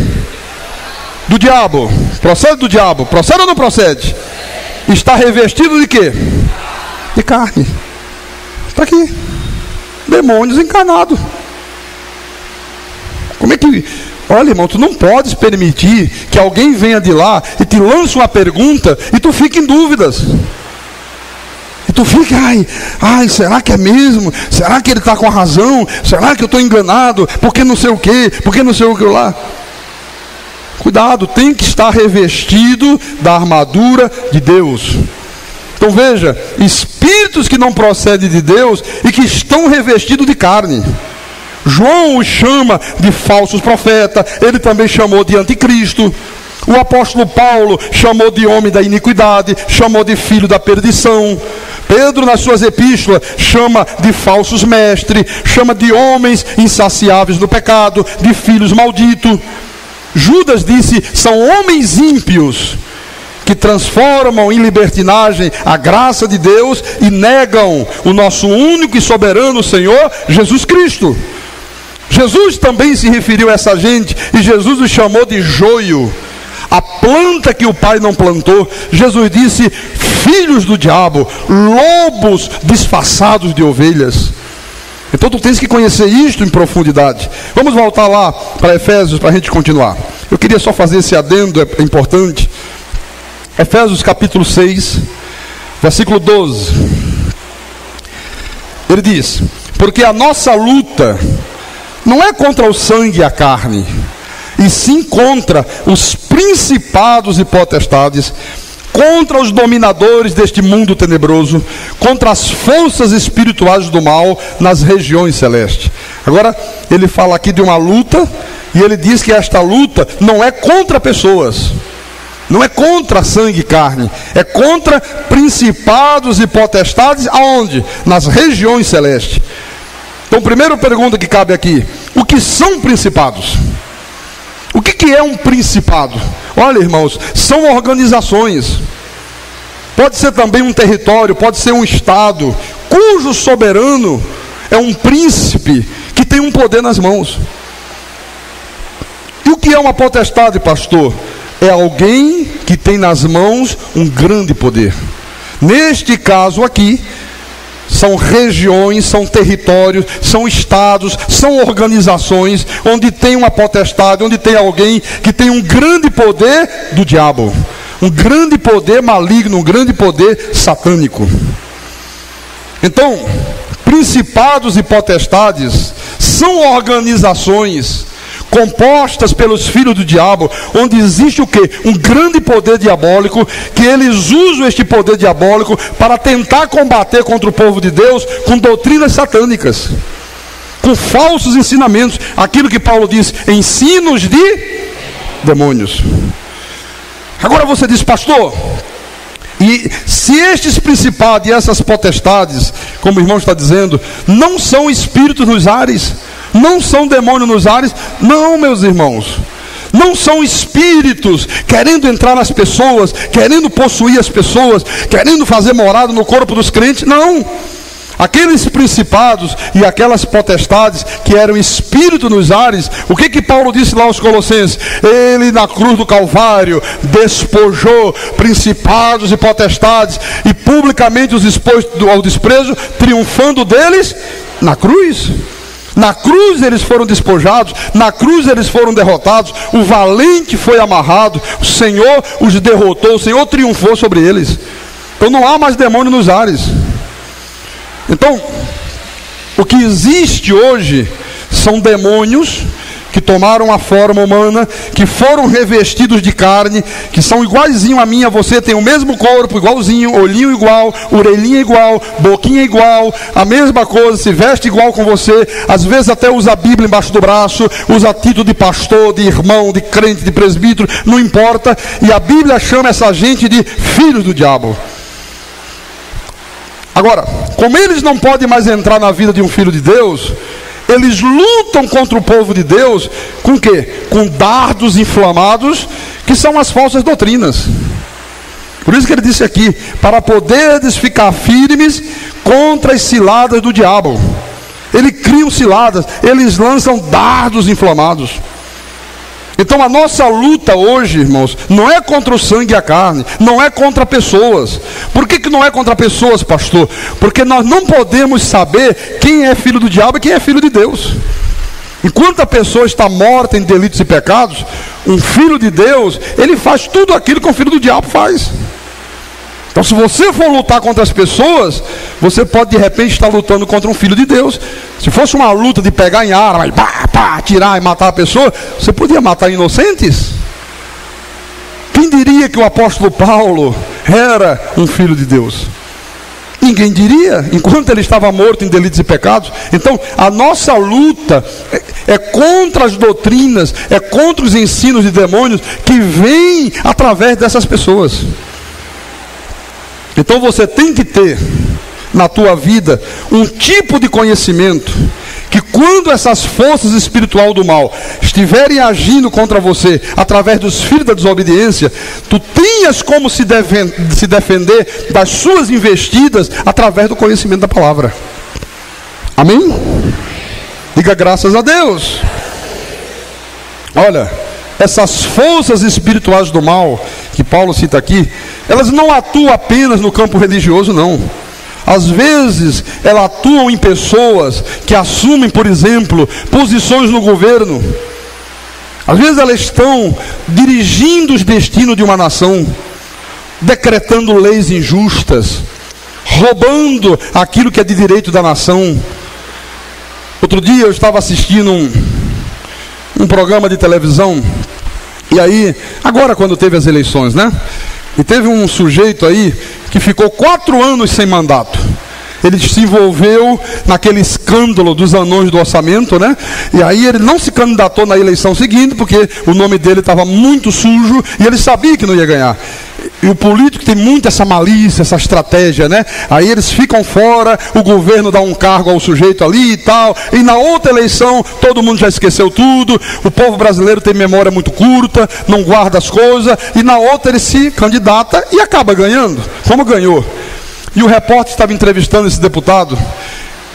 Do diabo. Procede do diabo. Procede ou não procede? Está revestido de quê? De carne. Está aqui. Demônios encarnados. Como é que... Olha, irmão, tu não podes permitir que alguém venha de lá e te lance uma pergunta e tu fique em dúvidas. E tu fica, ai, será que é mesmo? Será que ele está com a razão? Será que eu estou enganado? Porque não sei o quê? Porque não sei o que lá? Cuidado, tem que estar revestido da armadura de Deus. Então veja, espíritos que não procedem de Deus e que estão revestidos de carne. João os chama de falsos profetas, ele também chamou de anticristo. O apóstolo Paulo chamou de homem da iniquidade, chamou de filho da perdição. Pedro, nas suas epístolas, chama de falsos mestres, chama de homens insaciáveis no pecado, de filhos malditos. Judas disse: são homens ímpios que transformam em libertinagem a graça de Deus e negam o nosso único e soberano Senhor Jesus Cristo. Jesus também se referiu a essa gente e Jesus os chamou de joio, a planta que o Pai não plantou. Jesus disse: filhos do diabo, lobos disfarçados de ovelhas. Então tu tens que conhecer isto em profundidade. Vamos voltar lá para Efésios para a gente continuar. Eu queria só fazer esse adendo, é importante. Efésios capítulo 6, versículo 12. Ele diz: porque a nossa luta não é contra o sangue e a carne, e sim contra os principados e potestades, contra os dominadores deste mundo tenebroso, contra as forças espirituais do mal nas regiões celestes. Agora, ele fala aqui de uma luta, e ele diz que esta luta não é contra pessoas, não é contra sangue e carne, é contra principados e potestades, aonde? Nas regiões celestes. Então, primeira pergunta que cabe aqui: o que são principados? O que é um principado? Olha, irmãos, são organizações. pode ser também um território, pode ser um estado, cujo soberano é um príncipe que tem um poder nas mãos. E o que é uma potestade, pastor? É alguém que tem nas mãos um grande poder. Neste caso aqui, são regiões, são territórios, são estados, são organizações onde tem uma potestade, onde tem alguém que tem um grande poder do diabo, um grande poder maligno, um grande poder satânico. Então, principados e potestades são organizações compostas pelos filhos do diabo, onde existe o quê? Um grande poder diabólico, que eles usam este poder diabólico para tentar combater contra o povo de Deus com doutrinas satânicas, com falsos ensinamentos, aquilo que Paulo diz, ensinos de demônios. Agora você diz, pastor, e se estes principados e essas potestades, como o irmão está dizendo, não são espíritos nos ares, não são demônios nos ares? Não, meus irmãos, não são espíritos querendo entrar nas pessoas, querendo possuir as pessoas, querendo fazer morada no corpo dos crentes. Não, aqueles principados e aquelas potestades que eram espírito nos ares, o que Paulo disse lá aos Colossenses? Ele na cruz do Calvário despojou principados e potestades e publicamente os expôs ao desprezo, triunfando deles na cruz. Na cruz eles foram despojados, na cruz eles foram derrotados, o valente foi amarrado, o Senhor os derrotou, o Senhor triunfou sobre eles. Então não há mais demônio nos ares. Então, o que existe hoje são demônios que tomaram a forma humana, que foram revestidos de carne, que são iguaizinho a mim, a você, tem o mesmo corpo, igualzinho, olhinho igual, orelhinha igual, boquinha igual, a mesma coisa, se veste igual com você, às vezes até usa a Bíblia embaixo do braço, usa título de pastor, de irmão, de crente, de presbítero, não importa, e a Bíblia chama essa gente de filhos do diabo. Agora, como eles não podem mais entrar na vida de um filho de Deus, eles lutam contra o povo de Deus com o quê? Com dardos inflamados, que são as falsas doutrinas. Por isso que ele disse aqui, para poderes ficar firmes contra as ciladas do diabo. Eles criam ciladas, eles lançam dardos inflamados. Então a nossa luta hoje, irmãos, não é contra o sangue e a carne, não é contra pessoas. Por que não é contra pessoas, pastor? Porque nós não podemos saber quem é filho do diabo e quem é filho de Deus. Enquanto a pessoa está morta em delitos e pecados, um filho de Deus, ele faz tudo aquilo que um filho do diabo faz. Então se você for lutar contra as pessoas, você pode de repente estar lutando contra um filho de Deus. Se fosse uma luta de pegar em arma, atirar e matar a pessoa, você podia matar inocentes? Quem diria que o apóstolo Paulo era um filho de Deus? Ninguém diria, enquanto ele estava morto em delitos e pecados. Então a nossa luta é contra as doutrinas, é contra os ensinos de demônios que vêm através dessas pessoas. Então você tem que ter na tua vida um tipo de conhecimento que quando essas forças espirituais do mal estiverem agindo contra você através dos filhos da desobediência, tu tenhas como se defender das suas investidas através do conhecimento da palavra. Amém? Diga graças a Deus. Olha, essas forças espirituais do mal que Paulo cita aqui, elas não atuam apenas no campo religioso, não. Às vezes, elas atuam em pessoas que assumem, por exemplo, posições no governo. Às vezes elas estão dirigindo os destinos de uma nação, decretando leis injustas, roubando aquilo que é de direito da nação. Outro dia eu estava assistindo um programa de televisão, e aí, agora quando teve as eleições, né? E teve um sujeito aí que ficou 4 anos sem mandato. Ele se envolveu naquele escândalo dos anões do orçamento, né? E aí ele não se candidatou na eleição seguinte, porque o nome dele estava muito sujo, e ele sabia que não ia ganhar. E o político tem muito essa malícia, essa estratégia, né? Aí eles ficam fora, o governo dá um cargo ao sujeito ali e tal, e na outra eleição todo mundo já esqueceu tudo, o povo brasileiro tem memória muito curta, não guarda as coisas, e na outra ele se candidata e acaba ganhando, como ganhou. E o repórter estava entrevistando esse deputado,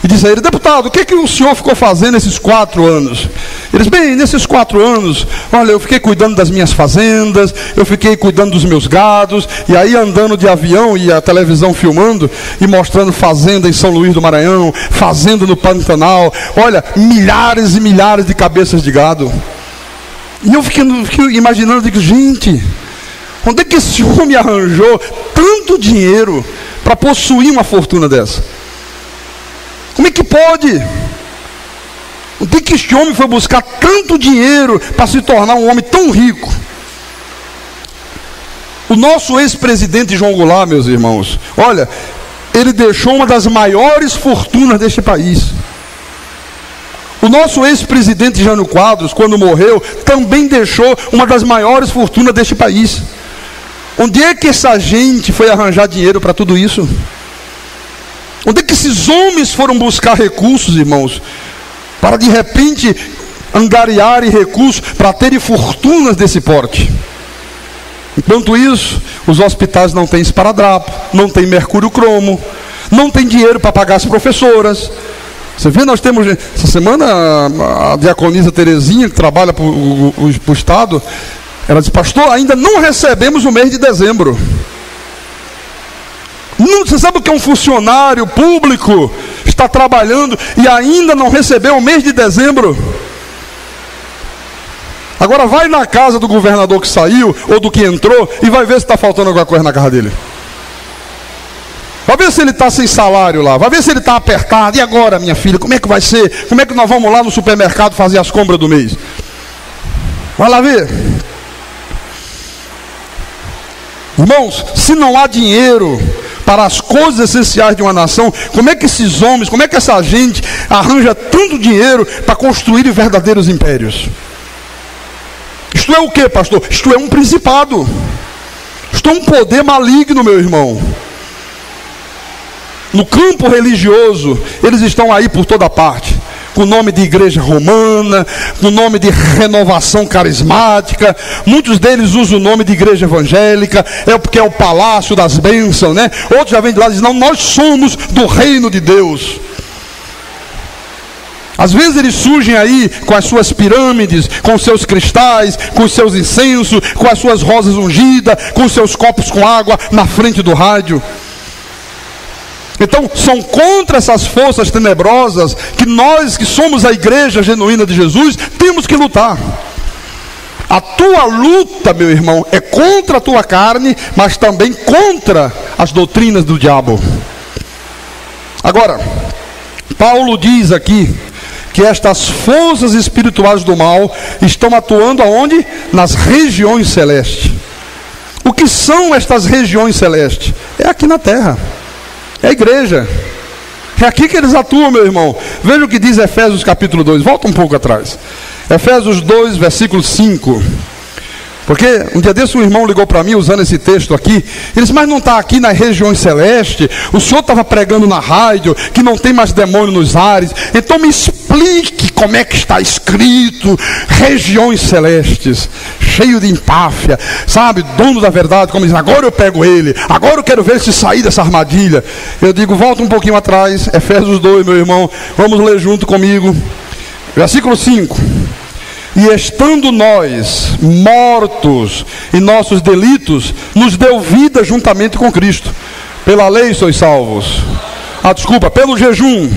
e disse a ele: deputado, o que o senhor ficou fazendo esses 4 anos? Ele disse: bem, nesses 4 anos, olha, eu fiquei cuidando das minhas fazendas, eu fiquei cuidando dos meus gados, e aí andando de avião e a televisão filmando, e mostrando fazenda em São Luís do Maranhão, fazenda no Pantanal, olha, milhares e milhares de cabeças de gado. E eu fiquei imaginando, digo, gente, onde é que esse homem arranjou tanto dinheiro para possuir uma fortuna dessa? Como é que pode? Onde é que este homem foi buscar tanto dinheiro para se tornar um homem tão rico? O nosso ex-presidente João Goulart, meus irmãos, olha, ele deixou uma das maiores fortunas deste país. O nosso ex-presidente Jânio Quadros, quando morreu, também deixou uma das maiores fortunas deste país. Onde é que essa gente foi arranjar dinheiro para tudo isso? Onde é que esses homens foram buscar recursos, irmãos, para de repente angariarem recursos para terem fortunas desse porte? Enquanto isso, os hospitais não têm esparadrapo, não têm mercúrio cromo, não tem dinheiro para pagar as professoras. Você vê, nós temos, essa semana, a diaconisa Terezinha, que trabalha para o Estado, ela disse: pastor, ainda não recebemos o mês de dezembro. Não, você sabe o que é um funcionário público está trabalhando e ainda não recebeu o mês de dezembro? Agora vai na casa do governador que saiu ou do que entrou e vai ver se está faltando alguma coisa na casa dele. Vai ver se ele está sem salário lá, vai ver se ele está apertado. E agora, minha filha, como é que vai ser? Como é que nós vamos lá no supermercado fazer as compras do mês? Vai lá ver. Irmãos, se não há dinheiro para as coisas essenciais de uma nação, como é que esses homens, como é que essa gente arranja tanto dinheiro para construir verdadeiros impérios? Isto é o que, pastor? Isto é um principado. Isto é um poder maligno, meu irmão. No campo religioso, eles estão aí por toda parte, com o nome de igreja romana, com o nome de renovação carismática. Muitos deles usam o nome de igreja evangélica, porque é o palácio das bênçãos, né? Outros já vêm de lá e dizem: não, nós somos do reino de Deus. Às vezes eles surgem aí com as suas pirâmides, com os seus cristais, com os seus incensos, com as suas rosas ungidas, com os seus copos com água na frente do rádio. Então, são contra essas forças tenebrosas que nós, que somos a igreja genuína de Jesus, temos que lutar. A tua luta, meu irmão, é contra a tua carne, mas também contra as doutrinas do diabo. Agora, Paulo diz aqui que estas forças espirituais do mal estão atuando aonde? Nas regiões celestes. O que são estas regiões celestes? É aqui na terra. É a igreja. É aqui que eles atuam, meu irmão. Veja o que diz Efésios capítulo 2. Volta um pouco atrás. Efésios 2, versículo 5. Porque um dia desse um irmão ligou para mim usando esse texto aqui. Ele disse: mas não está aqui nas regiões celestes? O senhor estava pregando na rádio que não tem mais demônio nos ares. Então me explique como é que está escrito regiões celestes, cheio de empáfia, sabe, dono da verdade, como diz: agora eu pego ele, agora eu quero ver se sair dessa armadilha. Eu digo: volta um pouquinho atrás, Efésios 2, meu irmão, vamos ler junto comigo, versículo 5. E estando nós mortos em nossos delitos, nos deu vida juntamente com Cristo. Pela lei sois salvos. Desculpa, pelo jejum.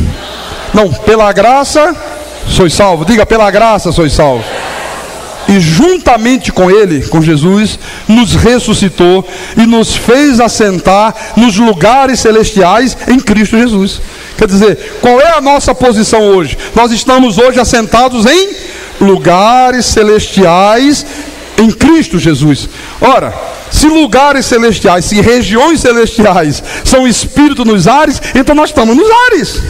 Não, pela graça sois salvos. Diga: pela graça sois salvos. E juntamente com Ele, com Jesus, nos ressuscitou e nos fez assentar nos lugares celestiais em Cristo Jesus. Quer dizer, qual é a nossa posição hoje? Nós estamos hoje assentados em lugares celestiais em Cristo Jesus. Ora, se lugares celestiais, se regiões celestiais são espírito nos ares, então nós estamos nos ares.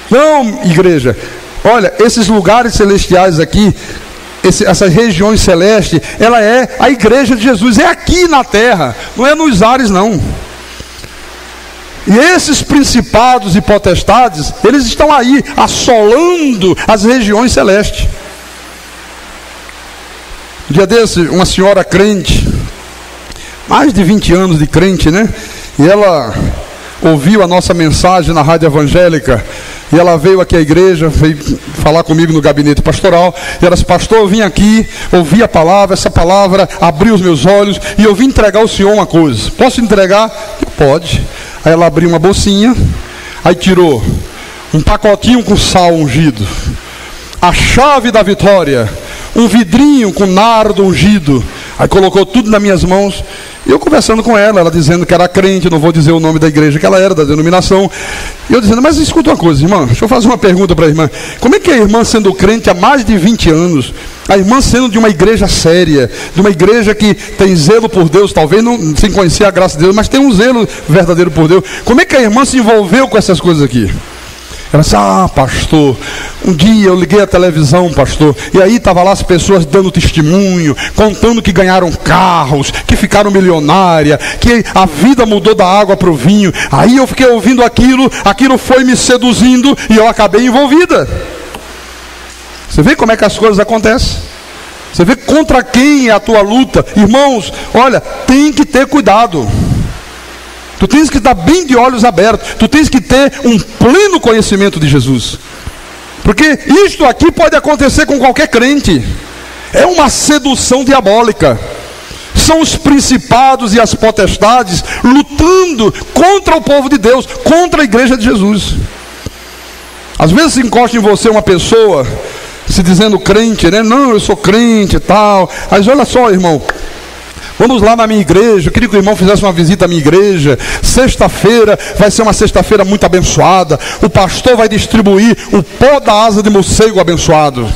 Não, igreja, olha, esses lugares celestiais aqui essas regiões celestes, ela é a igreja de Jesus, é aqui na terra, não é nos ares não. E esses principados e potestades, eles estão aí assolando as regiões celestes. Um dia desse, uma senhora crente, mais de 20 anos de crente, né? E ela ouviu a nossa mensagem na rádio evangélica, e ela veio aqui à igreja, veio falar comigo no gabinete pastoral, e ela disse: pastor, eu vim aqui, ouvi a palavra, essa palavra abriu os meus olhos, e eu vim entregar ao senhor uma coisa. Posso entregar? Pode. Aí ela abriu uma bolsinha, aí tirou um pacotinho com sal ungido, a chave da vitória, um vidrinho com nardo ungido, aí colocou tudo nas minhas mãos. E eu conversando com ela, ela dizendo que era crente, não vou dizer o nome da igreja que ela era, da denominação. E eu dizendo: mas escuta uma coisa, irmã, deixa eu fazer uma pergunta para a irmã. Como é que a irmã, sendo crente há mais de 20 anos, a irmã sendo de uma igreja séria, de uma igreja que tem zelo por Deus, talvez não sem conhecer a graça de Deus, mas tem um zelo verdadeiro por Deus, como é que a irmã se envolveu com essas coisas aqui? Ela disse: ah, pastor, um dia eu liguei a televisão, pastor, e aí estavam lá as pessoas dando testemunho, contando que ganharam carros, que ficaram milionárias, que a vida mudou da água para o vinho. Aí eu fiquei ouvindo aquilo foi me seduzindo e eu acabei envolvida. Você vê como é que as coisas acontecem? Você vê contra quem é a tua luta? Irmãos, olha, tem que ter cuidado. Tu tens que estar bem de olhos abertos. Tu tens que ter um pleno conhecimento de Jesus. Porque isto aqui pode acontecer com qualquer crente. É uma sedução diabólica. São os principados e as potestades lutando contra o povo de Deus, contra a igreja de Jesus. Às vezes encosta em você uma pessoa se dizendo crente, né? Não, eu sou crente e tal. Mas olha só, irmão, vamos lá na minha igreja, eu queria que o irmão fizesse uma visita à minha igreja. Sexta-feira vai ser uma sexta-feira muito abençoada. O pastor vai distribuir o pó da asa de morcego abençoado.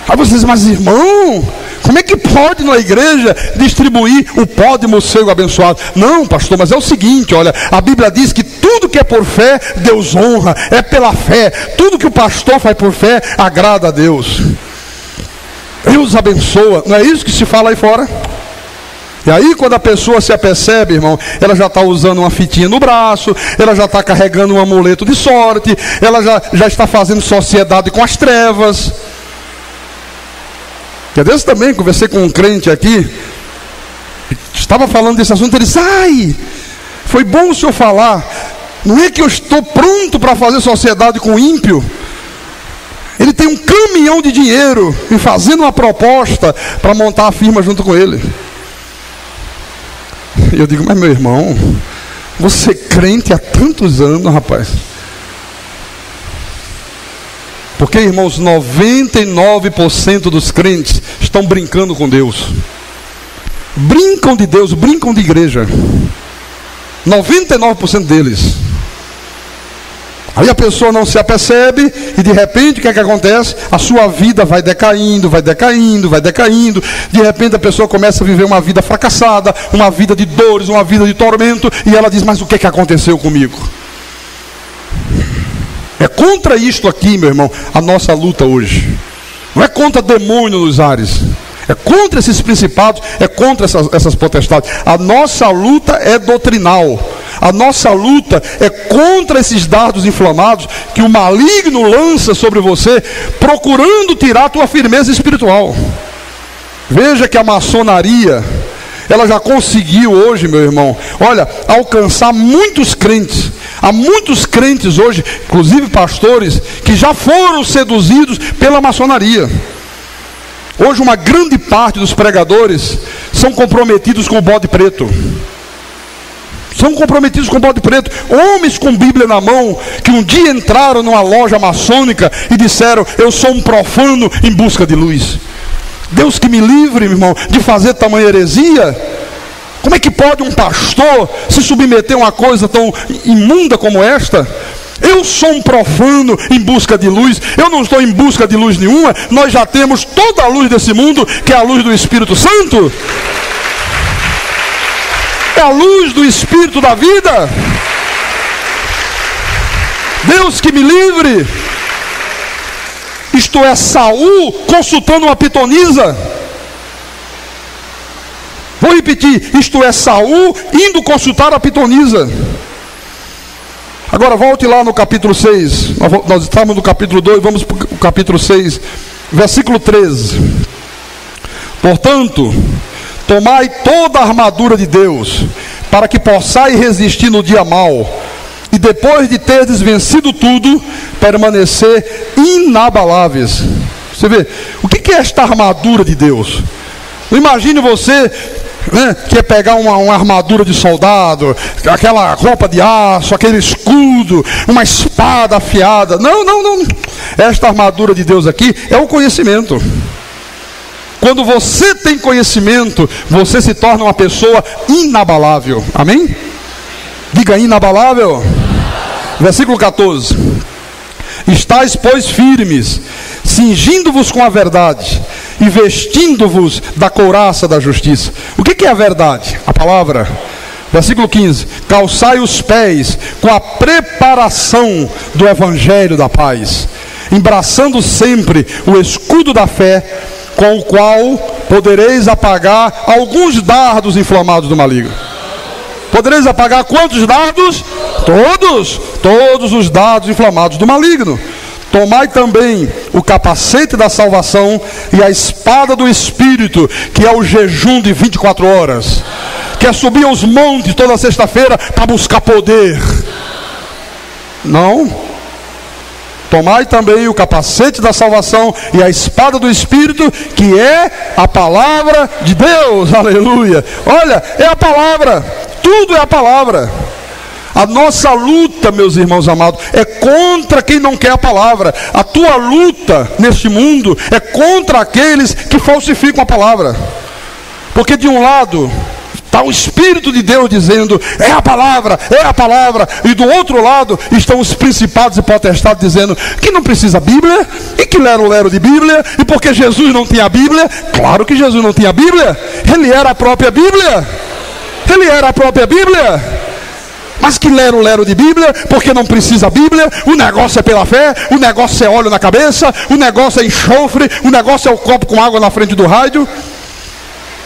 Aí você diz: mas irmão, como é que pode na igreja distribuir o pó de morcego abençoado? Não, pastor, mas é o seguinte, olha, a Bíblia diz que tudo que é por fé, Deus honra, é pela fé. Tudo que o pastor faz por fé, agrada a Deus. Deus abençoa, não é isso que se fala aí fora? E aí quando a pessoa se apercebe, irmão, ela já está usando uma fitinha no braço, ela já está carregando um amuleto de sorte, ela já está fazendo sociedade com as trevas. E às vezes também conversei com um crente aqui, estava falando desse assunto, ele disse: ai, foi bom o senhor falar, não é que eu estou pronto para fazer sociedade com o ímpio. Ele tem um caminhão de dinheiro e fazendo uma proposta para montar a firma junto com ele. E eu digo: mas meu irmão, você é crente há tantos anos, rapaz. Porque, irmãos, 99% dos crentes estão brincando com Deus. Brincam de Deus, brincam de igreja. 99% deles. Aí a pessoa não se apercebe e de repente o que é que acontece? A sua vida vai decaindo, vai decaindo, vai decaindo. De repente a pessoa começa a viver uma vida fracassada, uma vida de dores, uma vida de tormento. E ela diz: mas o que é que aconteceu comigo? É contra isto aqui, meu irmão, a nossa luta hoje. Não é contra demônio nos ares. É contra esses principados, é contra essas potestades. A nossa luta é doutrinal. A nossa luta é contra esses dardos inflamados que o maligno lança sobre você, procurando tirar a tua firmeza espiritual. Veja que a maçonaria, ela já conseguiu hoje, meu irmão, olha, alcançar muitos crentes. Há muitos crentes hoje, inclusive pastores, que já foram seduzidos pela maçonaria. Hoje uma grande parte dos pregadores são comprometidos com o bode preto. São comprometidos com o bode preto. Homens com Bíblia na mão, que um dia entraram numa loja maçônica e disseram: eu sou um profano em busca de luz. Deus que me livre, meu irmão, de fazer tamanha heresia. Como é que pode um pastor se submeter a uma coisa tão imunda como esta? Eu sou um profano em busca de luz. Eu não estou em busca de luz nenhuma. Nós já temos toda a luz desse mundo, que é a luz do Espírito Santo. É a luz do Espírito da vida. Deus que me livre. Isto é, Saul consultando uma pitonisa. Vou repetir, isto é, Saul indo consultar a pitonisa. Agora volte lá no capítulo 6, nós estamos no capítulo 2, vamos para o capítulo 6, versículo 13. Portanto, tomai toda a armadura de Deus, para que possais resistir no dia mau, e depois de teres vencido tudo, permanecer inabaláveis. Você vê, o que é esta armadura de Deus? Imagine você, né, que é pegar uma armadura de soldado, aquela roupa de aço, aquele escudo, uma espada afiada. Não. Esta armadura de Deus aqui é o conhecimento. Quando você tem conhecimento, você se torna uma pessoa inabalável. Amém? Diga inabalável. Versículo 14. Estais, pois, firmes, cingindo-vos com a verdade e vestindo-vos da couraça da justiça. O que é a verdade? A palavra. Versículo 15. Calçai os pés com a preparação do evangelho da paz, embraçando sempre o escudo da fé, com o qual podereis apagar alguns dardos inflamados do maligno. Podereis apagar quantos dardos? Todos os dardos inflamados do maligno. Tomai também o capacete da salvação e a espada do Espírito, que é o jejum de 24 horas. Quer subir aos montes toda sexta-feira para buscar poder? Não. Tomai também o capacete da salvação e a espada do Espírito, que é a palavra de Deus. Aleluia. Olha, é a palavra. Tudo é a palavra. A nossa luta, meus irmãos amados, é contra quem não quer a palavra. A tua luta neste mundo é contra aqueles que falsificam a palavra. Porque de um lado está o Espírito de Deus dizendo, é a palavra, e do outro lado estão os principados e potestades dizendo que não precisa Bíblia, e que lero de Bíblia, e porque Jesus não tinha a Bíblia. Claro que Jesus não tinha a Bíblia, ele era a própria Bíblia. Mas que lero de Bíblia, porque não precisa Bíblia, o negócio é pela fé, o negócio é óleo na cabeça, o negócio é enxofre, o negócio é o copo com água na frente do rádio.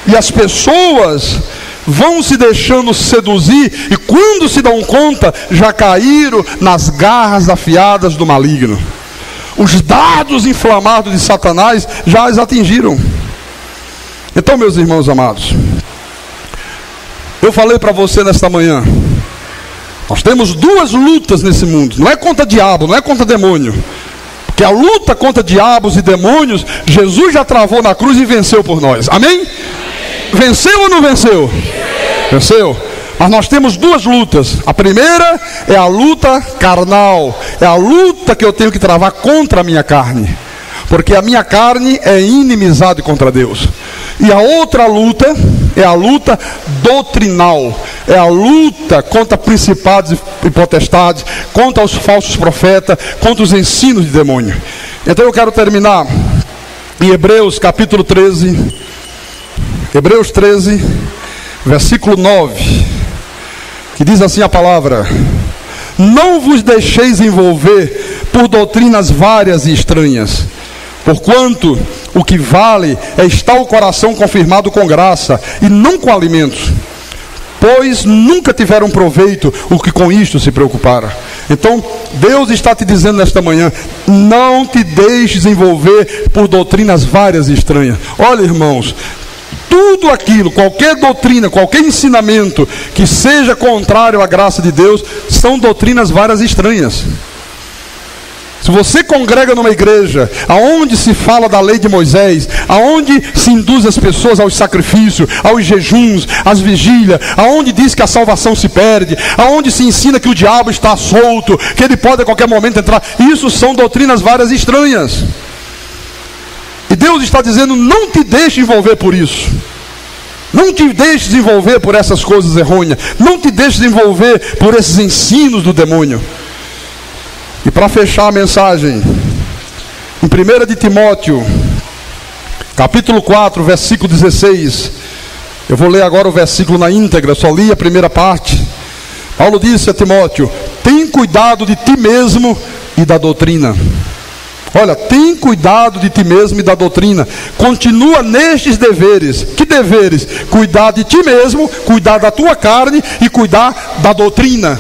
E as pessoas vão se deixando seduzir, e quando se dão conta, já caíram nas garras afiadas do maligno. Os dardos inflamados de Satanás já as atingiram. Então, meus irmãos amados, eu falei para você nesta manhã, nós temos duas lutas nesse mundo. Não é contra diabo, não é contra demônio. Porque a luta contra diabos e demônios, Jesus já travou na cruz e venceu por nós. Amém? Venceu ou não venceu? Venceu. Mas nós temos duas lutas. A primeira é a luta carnal. É a luta que eu tenho que travar contra a minha carne. Porque a minha carne é inimizade contra Deus. E a outra luta é a luta doutrinal. É a luta contra principados e potestades, contra os falsos profetas, contra os ensinos de demônio. Então eu quero terminar em Hebreus capítulo 13. Hebreus 13, versículo 9. Que diz assim a palavra: não vos deixeis envolver por doutrinas várias e estranhas, porquanto o que vale é estar o coração confirmado com graça, e não com alimentos, pois nunca tiveram proveito o que com isto se preocuparam. Então Deus está te dizendo nesta manhã: não te deixes envolver por doutrinas várias e estranhas. Olha, irmãos, tudo aquilo, qualquer doutrina, qualquer ensinamento que seja contrário à graça de Deus, são doutrinas várias e estranhas. Se você congrega numa igreja aonde se fala da lei de Moisés, aonde se induz as pessoas aos sacrifícios, aos jejuns, às vigílias, aonde diz que a salvação se perde, aonde se ensina que o diabo está solto, que ele pode a qualquer momento entrar, isso são doutrinas várias e estranhas. E Deus está dizendo: não te deixe envolver por isso. Não te deixes envolver por essas coisas errôneas. Não te deixes envolver por esses ensinos do demônio. E para fechar a mensagem, em 1 de Timóteo, capítulo 4, versículo 16. Eu vou ler agora o versículo na íntegra, só li a primeira parte. Paulo disse a Timóteo: tem cuidado de ti mesmo e da doutrina. Olha, tem cuidado de ti mesmo e da doutrina. Continua nestes deveres. Que deveres? Cuidar de ti mesmo, cuidar da tua carne e cuidar da doutrina.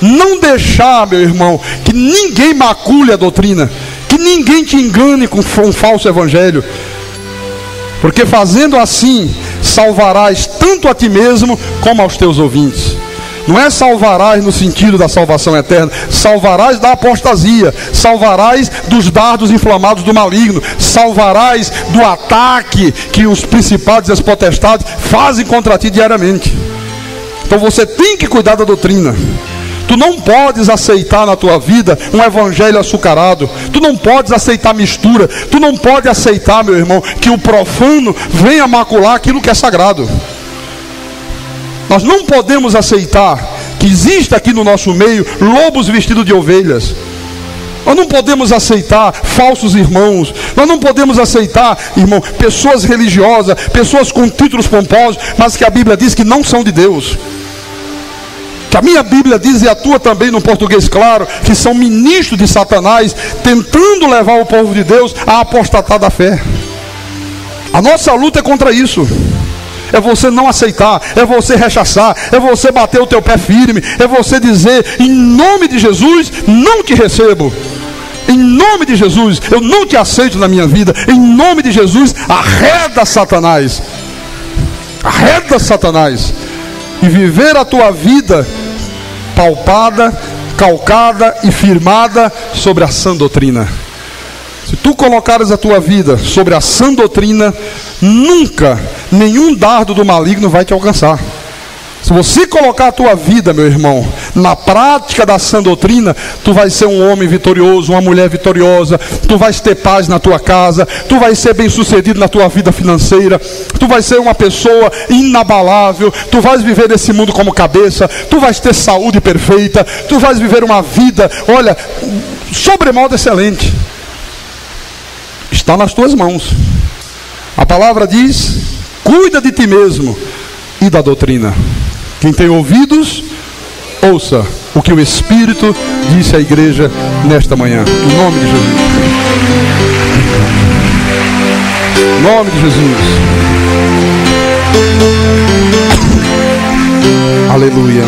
Não deixar, meu irmão, que ninguém macule a doutrina, que ninguém te engane com um falso evangelho. Porque fazendo assim, salvarás tanto a ti mesmo como aos teus ouvintes. Não é salvarás no sentido da salvação eterna, salvarás da apostasia, salvarás dos dardos inflamados do maligno, salvarás do ataque que os principados e as potestades fazem contra ti diariamente. Então você tem que cuidar da doutrina. Tu não podes aceitar na tua vida um evangelho açucarado. Tu não podes aceitar mistura. Tu não pode aceitar, meu irmão, que o profano venha macular aquilo que é sagrado. Nós não podemos aceitar que exista aqui no nosso meio lobos vestidos de ovelhas. Nós não podemos aceitar falsos irmãos. Nós não podemos aceitar, irmão, pessoas religiosas, pessoas com títulos pomposos, mas que a Bíblia diz que não são de Deus. Que a minha Bíblia diz, e a tua também no português claro, que são ministros de Satanás, tentando levar o povo de Deus a apostatar da fé. A nossa luta é contra isso. É você não aceitar, é você rechaçar, é você bater o teu pé firme, é você dizer, em nome de Jesus, não te recebo. Em nome de Jesus, eu não te aceito na minha vida. Em nome de Jesus, arreda Satanás. Arreda Satanás. E viver a tua vida palpada, calcada e firmada sobre a sã doutrina. Se tu colocares a tua vida sobre a sã doutrina, nunca nenhum dardo do maligno vai te alcançar. Se você colocar a tua vida, meu irmão, na prática da sã doutrina, tu vais ser um homem vitorioso, uma mulher vitoriosa, tu vais ter paz na tua casa, tu vais ser bem sucedido na tua vida financeira, tu vais ser uma pessoa inabalável, tu vais viver nesse mundo como cabeça, tu vais ter saúde perfeita, tu vais viver uma vida, olha, sobremodo excelente. Está nas tuas mãos. A palavra diz, cuida de ti mesmo e da doutrina. Quem tem ouvidos, ouça o que o Espírito disse à igreja nesta manhã. Em nome de Jesus. Em nome de Jesus. Aleluia.